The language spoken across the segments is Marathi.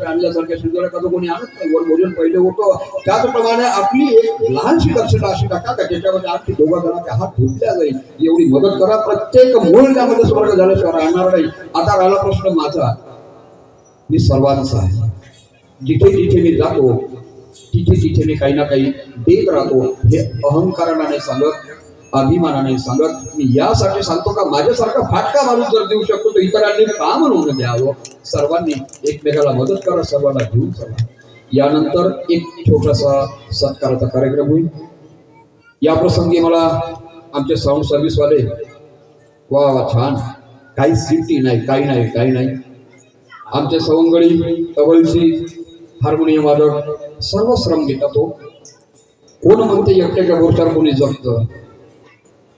रुपये आणल्यासारख्या शिंदोऱ्या कसं कोणी आणत नाही, वर भोजन पहिले होतं. त्याचप्रमाणे आपली एक लहानशी दक्षता अशी टाका का ज्याच्यामध्ये आणखी दोघा जणांच्या हात धुतल्या जाईल एवढी मदत करा. प्रत्येक मूळ त्यामध्ये स्वर्ग झाल्याशिवाय राहणार नाही. आता राहिला प्रश्न माझा, मी सर्वांचा आहे. जिथे जिथे मी जातो तिथे तिथे मी काही ना काही देत राहतो. हे अहंकाराने सांगत, अभिमानाने सांगत मी यासाठी सांगतो का माझ्यासारखा फाटका माणूस जर देऊ शकतो तर इतरांनी का म्हणून द्यावं. सर्वांनी एकमेकाला मदत करा, सर्वांना घेऊन चला. यानंतर एक छोटासा सत्काराचा कार्यक्रम होईल. या प्रसंगी मला आमचे साऊंड सर्व्हिसवाले वा छान, काही सिटी नाही, काही नाही आमचे सवंगडी, तबलची, हार्मोनियम वादक सर्व श्रम घेतात. तो कोण म्हणते एकट्याच्या गोष्टीवर कोणी जगत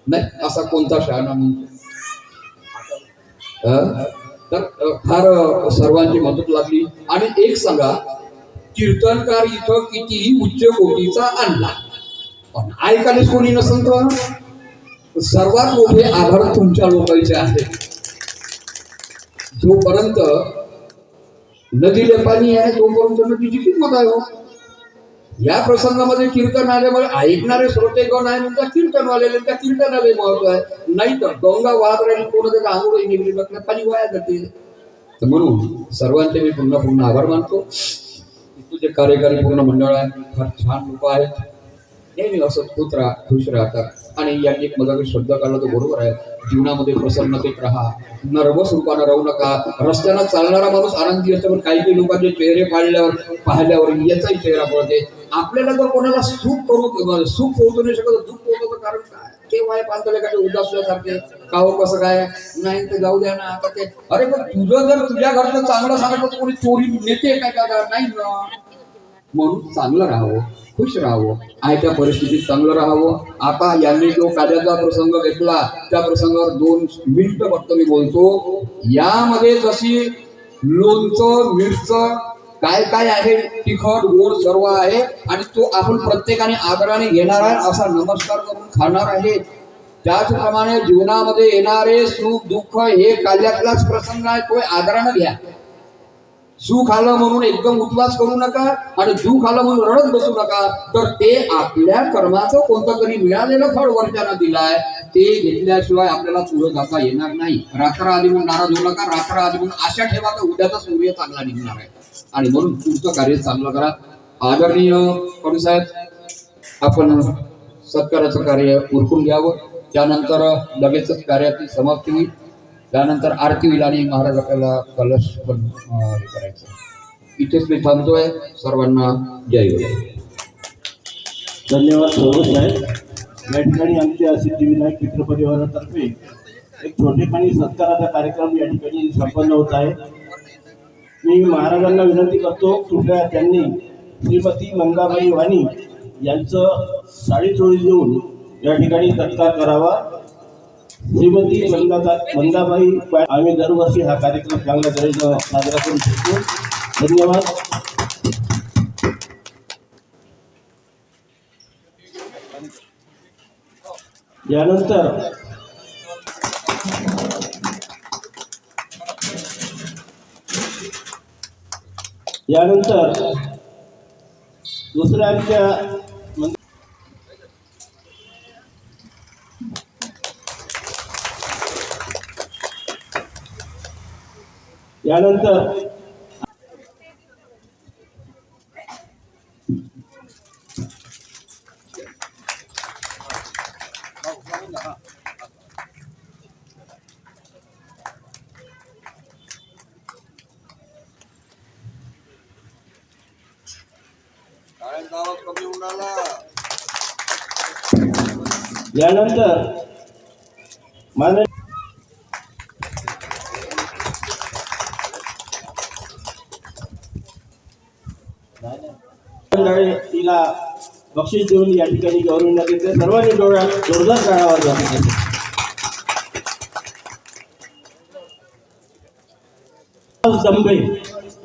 नाही, असा कोणता शहाणा म्हणतो. तर फार सर्वांची मदत लागली. आणि एक सांगा, कीर्तनकार इथं कितीही उच्च कोटीचा आणला पण ऐकायलाच कोणी नसेल तर सर्वात मोठे आभार तुमच्या लोकांचे आहेत. जोपर्यंत नदीला पाणी आहे तोपर्यंत नदीची किंमत आहे. या प्रसंगामध्ये कीर्तन आल्यामुळे ऐकणारे श्रोते गण आहे म्हणजे कीर्तनवालेले त्या कीर्तनाला महत्व आहे. नाही तर गंगा वाहत राहिली, कोणाचं आंघोळ निघली बघल्या पाणी वाया जाते. तर म्हणून सर्वांचे मी पुन्हा आभार मानतो. तुझे कार्यकारी पूर्ण मंडळ आहे, फार छान लोक आहेत, नेहमी असं खुश राहतात. आणि यांनी एक मजाक शब्द काढला तो बरोबर आहे. जीवनामध्ये प्रसन्नतेत राहा, नर्वस रूपानं राहू नका. रस्त्यानं चालणारा माणूस आनंदी असतो पण काही लोकांचे चेहरे पाहिल्यावर याचाही चेहरा पडते. आपल्याला जर कोणाला सुख पोहोचू नाही शकत, दुःख पोहोचवतं कारण काय केव्हा पाहतो काय उदासल्यासारखे काहो कसं काय नाही ते जाऊ द्या ना. आता ते अरे पण तुझं जर तुझ्या घरचं चांगलं सांगत कोणी चोरी नेते काय का नाही ना. म्हणून चांगलं राहावं, खुश राहावं, आहे त्या परिस्थितीत चांगलं राहावं. आता यांनी जो कार्याचा प्रसंग घेतला त्या प्रसंगावर 2 मिनिटं फक्त मी बोलतो. यामध्ये जशी लोणचं, मिरचं काय आहे, तिखट गोड सर्व आहे आणि तो आपण प्रत्येकाने आदराने घेणार आहे, असा नमस्कार करून खाणार आहे. त्याचप्रमाणे जीवनामध्ये येणारे सुख दुःख हे कार्यातलाच प्रसंग आहे, तो आदराने घ्या. सुख आलं म्हणून एकदम उद्वास करू नका आणि दुःख आलं म्हणून रडत बसू नका. तर ते आपल्या कर्माचं कोणतं तरी मिळालेलं फळ वरच्यानं दिलाय, ते घेतल्याशिवाय आपल्याला पुढे जाता येणार नाही. रात्र आली म्हणून नाराज होऊ नका, रात्र आली म्हणून आशा ठेवा तर उद्याचा सूर्य चांगला निघणार आहे. आणि म्हणून पुढचं कार्य चांगलं करा. आदरणीय कडू साहेब, आपण सत्काराचं कार्य उरकून घ्यावं. त्यानंतर लगेचच कार्याची समाप्ती होईल. त्यानंतर आरती होईल आणि महाराज आपल्याला कलश पण करायचं. इथेच मी थांबतोय. सर्वांना जय गुरु. धन्यवाद सौरभ साहेब. या ठिकाणी आमच्या सिद्धिविनायक मित्र परिवारातर्फे एक छोटेखानी सत्काराचा कार्यक्रम या ठिकाणी संपन्न होत आहे. मी महाराजांना विनंती करतो कृपया त्यांनी श्रीमती मंगाबाई वाणी यांचं साडीचोळी देऊन या ठिकाणी सत्कार करावा. श्रीमती मंगाबाई, आम्ही दरवर्षी हा कार्यक्रम चांगल्या तऱ्हेने साजरा करू शकतो. धन्यवाद. यानंतर दुसऱ्या आमच्या माननीय तिला बक्षीस देऊन या ठिकाणी गौरवण्यात येते. सर्वांनी जोरदार टाळ्या वाजवा.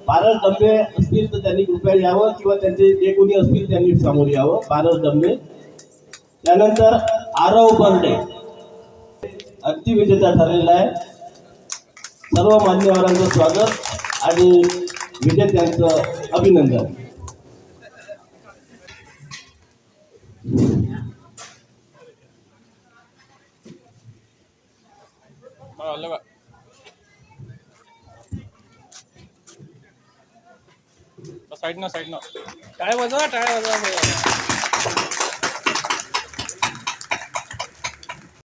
पारस दंबे असतील तर त्यांनी कृपया यावं किंवा त्यांचे जे कोणी असतील त्यांनी समोर यावं. पारस दंबे. त्यानंतर आरव बर्डे अंतिम विजेता ठरलेला आहे. सर्व मान्यवरांचं स्वागत आणि विजेत्यांचं अभिनंदन. साइड ना टाळ्या वाजवा.